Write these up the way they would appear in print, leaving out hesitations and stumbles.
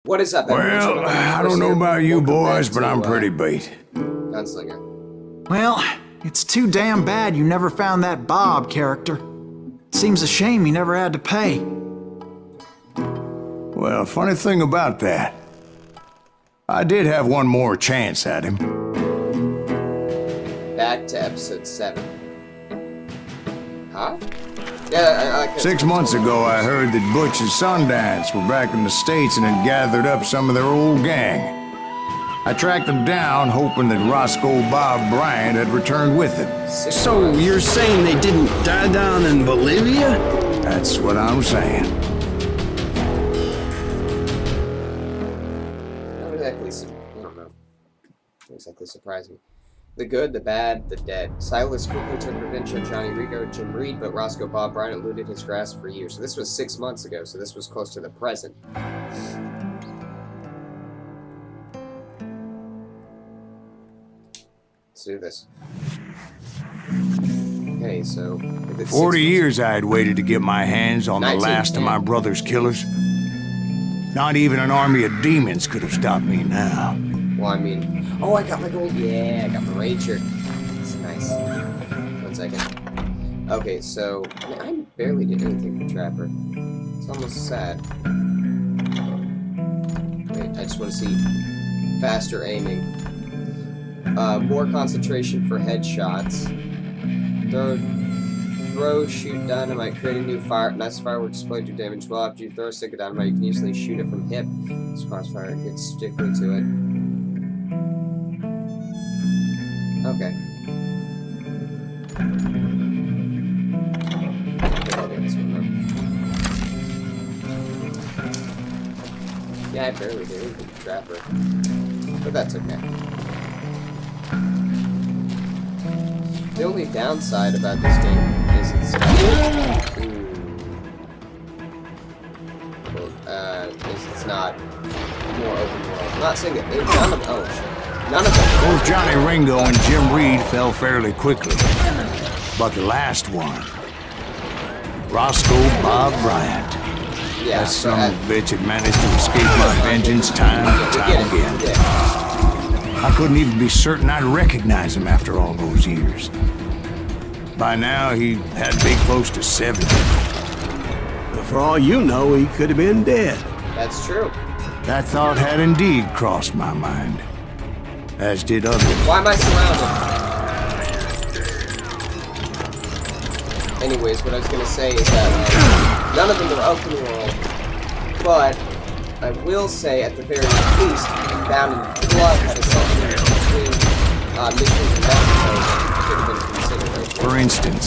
What is up, everyone? Well, I don't know about you boys, but I'm pretty beat. Gunslinger. Well, it's too damn bad you never found that Bob character. Seems a shame he never had to pay. Well, funny thing about that, I did have one more chance at him. Back to episode 7. Huh? Yeah, I 6 months ago, I heard that Butch and Sundance were back in the States and had gathered up some of their old gang. I tracked them down, hoping that Roscoe Bob Bryant had returned with them. So you're saying they didn't die down in Bolivia? That's what I'm saying. Not exactly, I don't know. Not exactly surprising. The good, the bad, the dead. Silas quickly took revenge on Johnny Rico and Jim Reed, but Roscoe Bob Bryant eluded his grasp for years. So this was 6 months ago, so this was close to the present. Let's do this. Okay, so... 40 years I had waited to get my hands on the 19, last of my brother's killers. Not even an army of demons could have stopped me now. Well, I mean... Oh, I got my gold. Yeah, I got my Ranger. It's nice. 1 second. Okay, so... I barely did anything for Trapper. It's almost sad. Wait, I just want to see faster aiming. More concentration for headshots. Throw, shoot dynamite, create a new nice firework display, do damage well. After you throw a stick of dynamite, you can usually shoot it from hip. This crossfire gets stickly to it. Okay. Yeah, I barely did anything to Trapper. But that's okay. The only downside about this game is it's not more open world. I'm not saying that none of them. Both Johnny Ringo and Jim Reed fell fairly quickly. But the last one, Roscoe Bob Bryant. Yeah, that son of a bitch had managed to escape my vengeance time and time again. I couldn't even be certain I'd recognize him after all those years. By now, he had to be close to 70. But for all you know, he could have been dead. That's true. That thought had indeed crossed my mind, as did others. Why am I surrounded? Anyways, what I was going to say is that none of them are open world, but I will say, at the very least, Bound in Blood had a section between missions and episodes that could have been considered. For instance,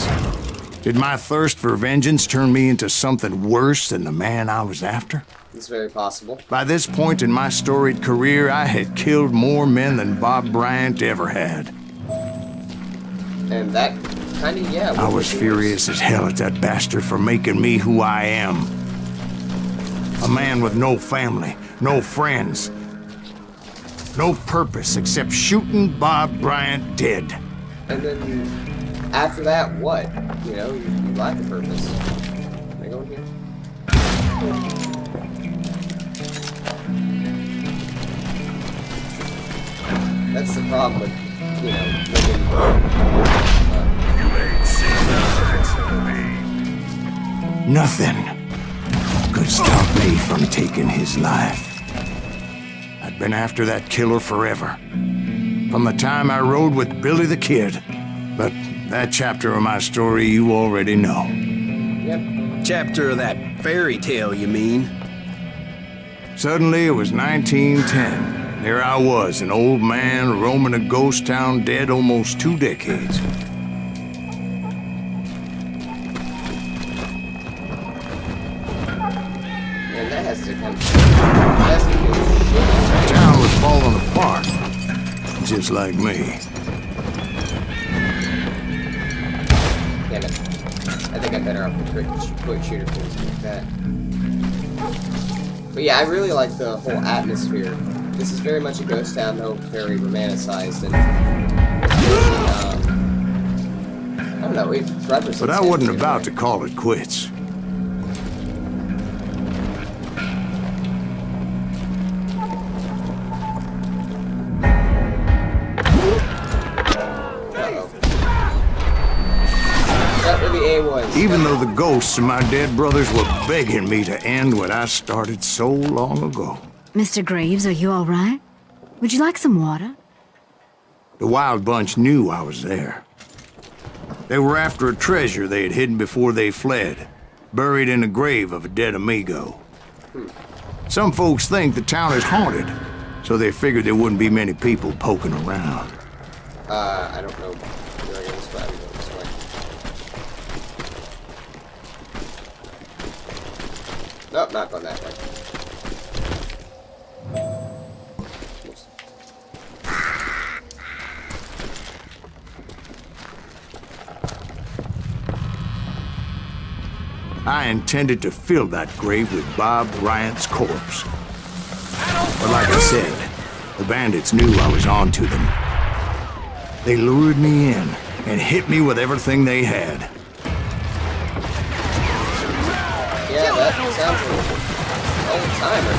did my thirst for vengeance turn me into something worse than the man I was after? It's very possible. By this point in my storied career, I had killed more men than Bob Bryant ever had. And that kind of, yeah. I was furious as hell at that bastard for making me who I am. A man with no family, no friends, no purpose except shooting Bob Bryant dead. And then, after that, what? You know, you lack a purpose. Can I go in here? That's the problem with, you know, living... You ain't seen Nothing could stop me from taking his life. I'd been after that killer forever. From the time I rode with Billy the Kid. But that chapter of my story you already know. Yep. Chapter of that fairy tale, you mean? Suddenly, it was 1910. There I was, an old man roaming a ghost town dead almost 2 decades. And that has to come... That's the The town was falling apart, just like me. Damn it. I think I'm better off with quick shooter things like that. But yeah, I really like the whole atmosphere. This is very much a ghost town, though very romanticized, and I don't know, it represents... But I wasn't about to call it quits. even though the ghosts of my dead brothers were begging me to end what I started so long ago. Mr. Graves, are you all right? Would you like some water? The Wild Bunch knew I was there. They were after a treasure they had hidden before they fled, buried in the grave of a dead amigo. Some folks think the town is haunted, so they figured there wouldn't be many people poking around. I don't know. Dragons, but I don't know. Nope, not going that way. Oops. I intended to fill that grave with Bob Bryant's corpse. But like I said, the bandits knew I was on to them. They lured me in and hit me with everything they had. Yeah, that sounds like an old timer.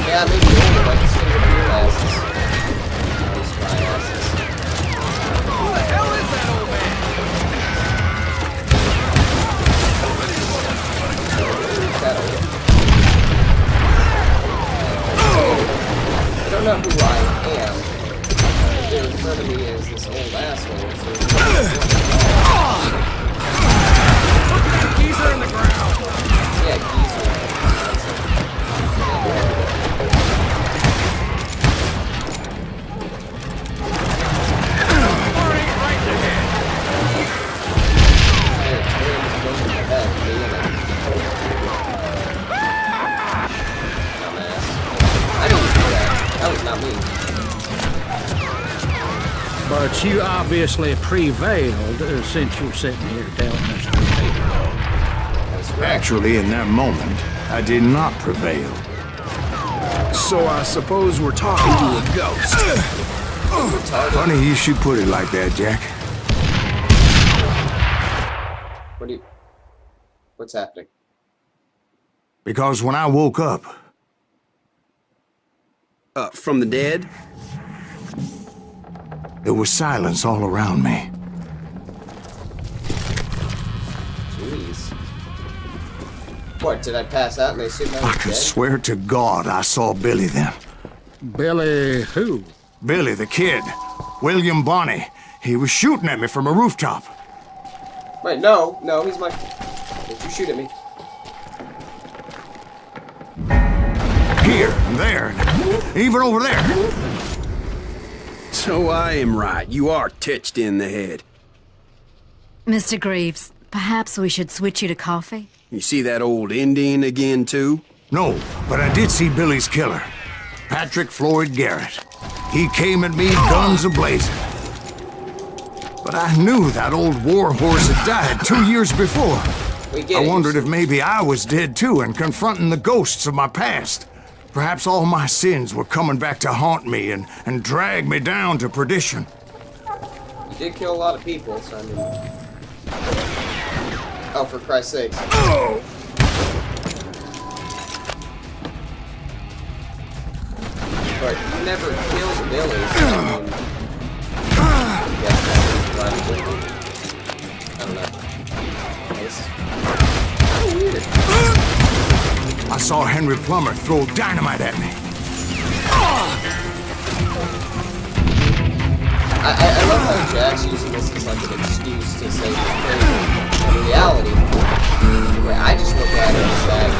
Yeah, maybe older, like it's gonna be your asses. Those dry asses. Who the hell is that old man? That old. I don't know who I am. They refer to me as this old asshole, so... Geezer in the ground. Yeah, geezer. That was not me. But you obviously prevailed since you're sitting here telling us the tale. Actually, in that moment, I did not prevail. So I suppose we're talking to a ghost. Funny you should put it like that, Jack. What's happening? Because when I woke up, From the dead? there was silence all around me. Jeez. What, did I pass out and they assumed I I was could dead? swear to God I saw Billy then. Billy who? Billy, the kid. William Bonney. He was shooting at me from a rooftop. Wait, no, he's my... Don't you shoot at me. Here, and there, and even over there. So I am right. You are titched in the head. Mr. Graves, perhaps we should switch you to coffee? You see that old Indian again, too? No, but I did see Billy's killer. Patrick Floyd Garrett. He came at me guns a-blazing. But I knew that old war horse had died 2 years before. I wondered if maybe I was dead too and confronting the ghosts of my past. Perhaps all my sins were coming back to haunt me and drag me down to perdition. You did kill a lot of people, so I mean... Oh, for Christ's sakes. Oh! But you never killed Billy, so I mean... I guess that was right. I don't know. That's weird. I saw Henry Plummer throw dynamite at me. I love how Jack's using this as like an excuse to say he's crazy. In reality, the way I just look at it is that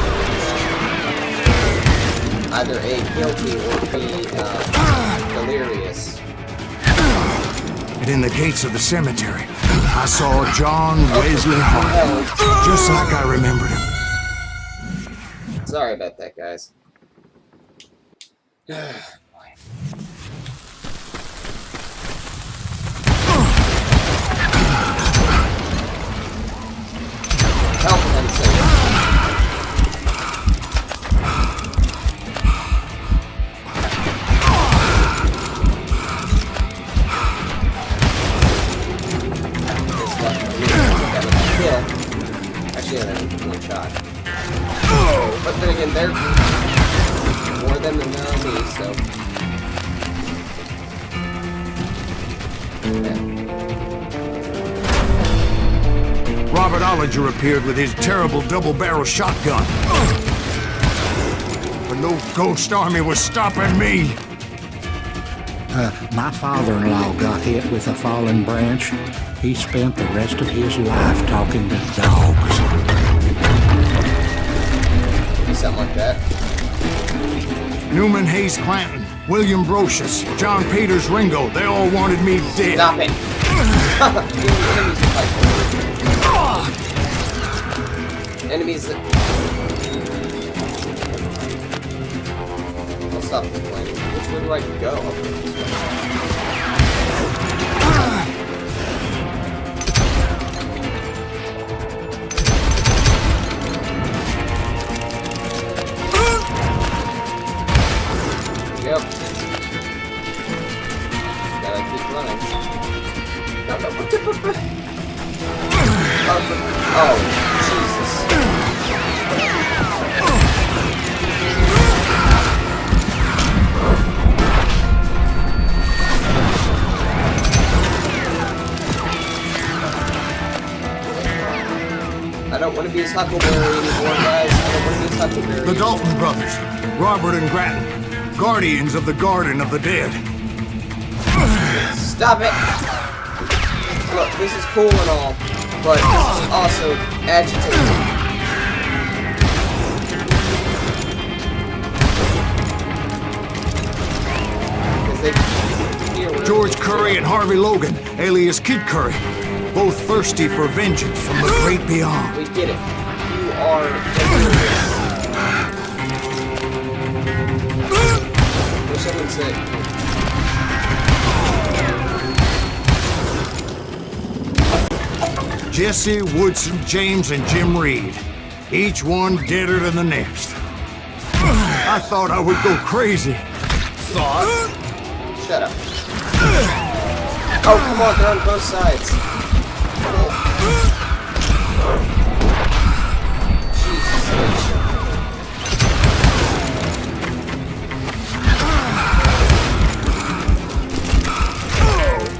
either A, guilty, or B, delirious. And in the gates of the cemetery, I saw John Wesley Hart, just like I remembered him. Sorry about that, guys. Help him, Actually, I didn't get one shot. Archaeologist appeared with his terrible double-barrel shotgun. But no ghost army was stopping me. My father-in-law got hit with a fallen branch. He spent the rest of his life talking to dogs. Something like that. Newman Hayes Clanton, William Brocious, John Peters Ringo, they all wanted me dead. Stop it. Enemies that... I'll stop complaining. Which way do I go? Yep. Gotta keep running. Oh, Jesus. I don't want to be a Huckleberry anymore, guys. I don't want to be a Huckleberry. The Dalton brothers, Robert and Grattan, guardians of the Garden of the Dead. Stop it! Look, this is cool and all, but this is also agitating. Because they hear George Curry and Harvey Logan, alias Kid Curry, both thirsty for vengeance from the great beyond. We get it. You are... Wish I would say... Jesse, Woodson, James, and Jim Reed. Each one deader than the next. I thought I would go crazy. Shut up. Oh, come on, they're on both sides. Jesus.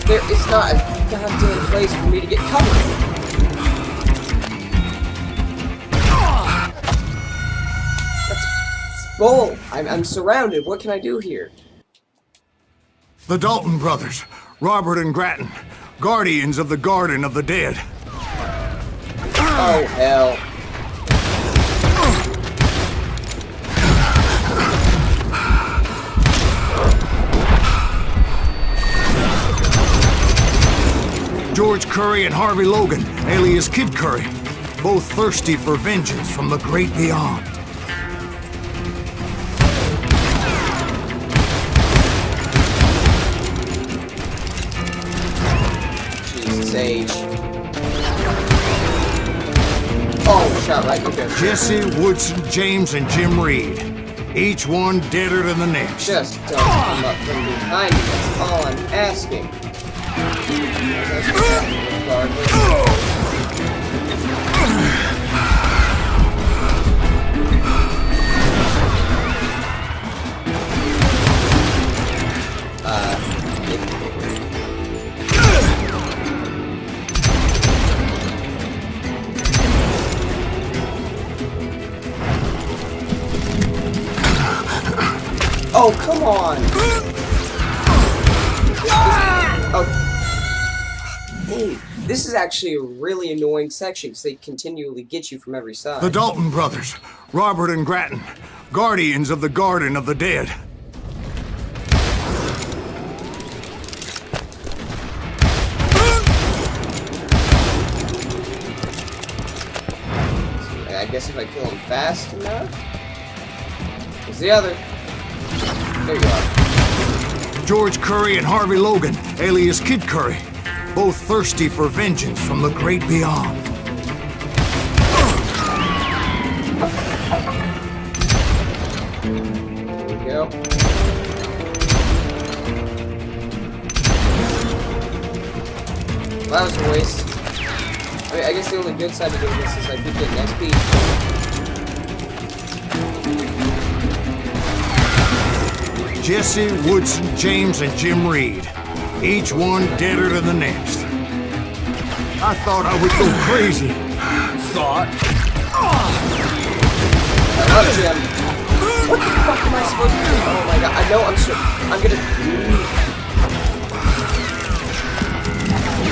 There is not a goddamn place for me to get covered. Bull! I'm surrounded. What can I do here? The Dalton brothers, Robert and Grattan, guardians of the Garden of the Dead. Oh, hell. George Curry and Harvey Logan, alias Kid Curry, both thirsty for vengeance from the great beyond. Sage. Oh, shot right in there. Jesse, Woodson, James, and Jim Reed. Each one deader than the next. Just don't come up from behind me. That's all I'm asking. Oh, come on! Oh. Hey, this is actually a really annoying section because they continually get you from every side. The Dalton brothers, Robert and Grattan, guardians of the Garden of the Dead. I guess if I kill him fast enough? Where's the other? There you are. George Curry and Harvey Logan, alias Kid Curry, both thirsty for vengeance from the great beyond. There we go. Well, that was a waste. I mean, I guess the only good side of doing this is I keep getting XP. Jesse, Woodson, James, and Jim Reed. Each one deader than the next. I thought I would go crazy. thought. I love Jim. What the fuck am I supposed to do? Oh my god, I know I'm gonna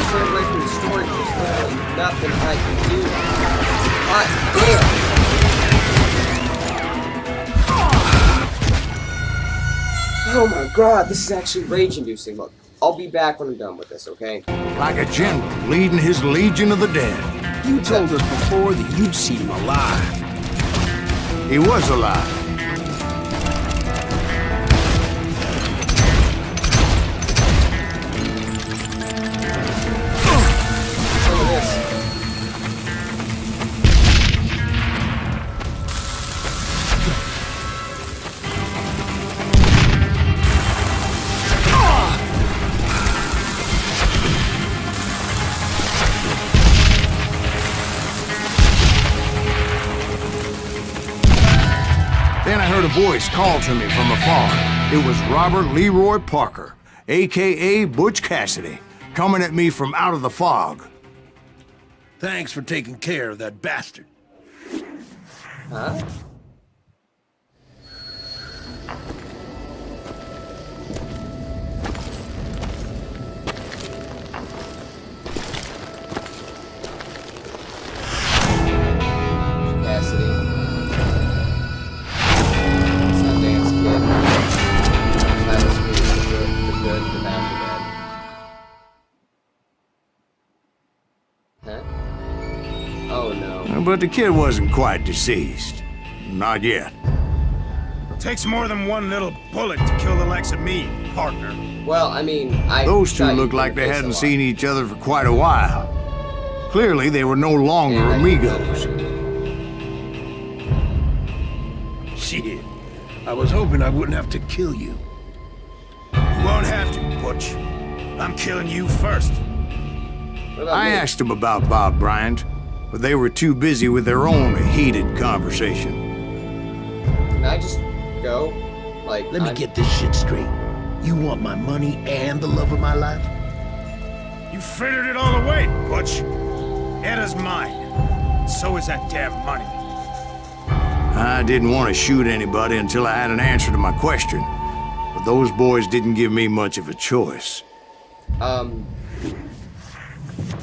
stay away from the story. There's literally nothing I can do. God damn. Oh my god, this is actually rage-inducing. Look, I'll be back when I'm done with this, okay? Like a general leading his legion of the dead. You told us before that you'd seen him alive. He was alive. Some of this. Then I heard a voice call to me from afar. It was Robert Leroy Parker, a.k.a. Butch Cassidy, coming at me from out of the fog. Thanks for taking care of that bastard. Huh? Cassidy. Sundance Kid. Title screen, the good, the bad, the bad. Huh? Oh no. But the kid wasn't quite deceased. Not yet. Takes more than one little bullet to kill the likes of me, partner. Well, I mean, Those two looked like they hadn't seen each other for quite a while. Clearly, they were no longer amigos. Shit. I was hoping I wouldn't have to kill you. You won't have to, Butch. I'm killing you first. I asked them about Bob Bryant, but they were too busy with their own heated conversation. Can I just go? Like, Let me get this shit straight. You want my money and the love of my life? You frittered it all away, Butch. Edda's mine. So is that damn money. I didn't want to shoot anybody until I had an answer to my question, but those boys didn't give me much of a choice.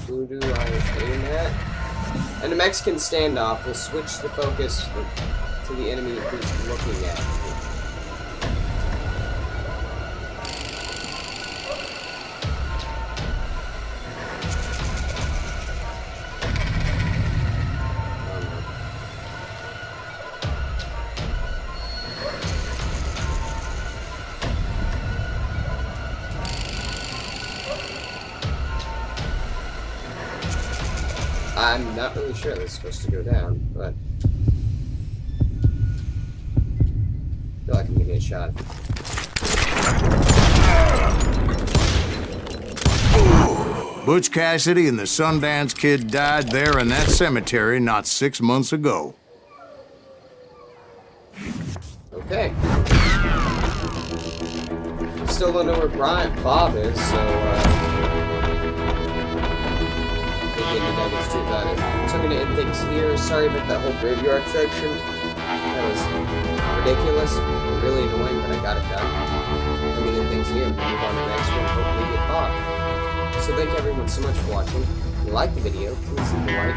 Who do I aim at? In a Mexican standoff, we'll switch the focus to the enemy who's looking at me. I'm not really sure this is supposed to go down, but I feel like I'm gonna get shot. Butch Cassidy and the Sundance Kid died there in that cemetery not 6 months ago. Okay. Still don't know where Bob is, so getting the nuggets too about it. So I'm gonna end things here. Sorry about that whole graveyard section. That was ridiculous and really annoying, but I got it done. I'm gonna end things here and move on to the next one. Hopefully get Bob. So thank you everyone so much for watching. If you liked the video, please leave a like,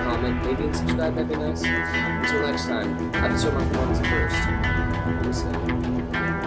comment, maybe and subscribe, that'd be nice. Until next time, I've been Muffin first. Peace out.